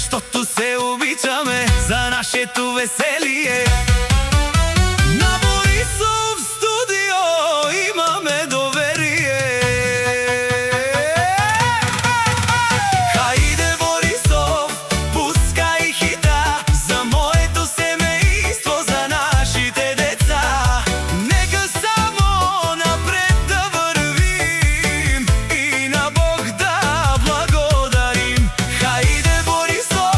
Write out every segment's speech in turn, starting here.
заштото се обичаме за нашето веселие. На Борисов студио имаме доверие. Хајде Борисов, пускај хита за моето семејство, за нашите деца. Нека само напред да вървим и на Бог да благодарим. Хајде Борисов,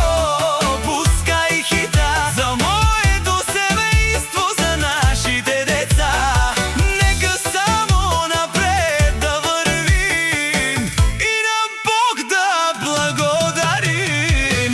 пускај хита за моето семејство, за нашите деца. Нека само напред да вървим и на Бог да благодарим.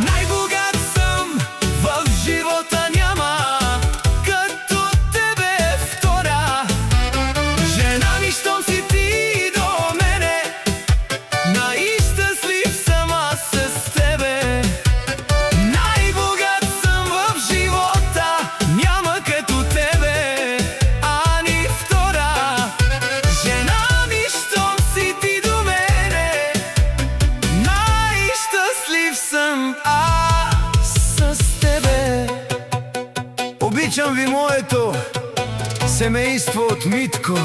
Най-богат съм в живота, няма като тебе втора. Жена ми, щом си ти до мене, най-щастлив съм аз с тебе. Най-богат съм в живота, няма като тебе, ани втора. Жена ми, щом си ти до мене, най-щастлив съм аз с тебе. Обичам ви моето семејство от Митко.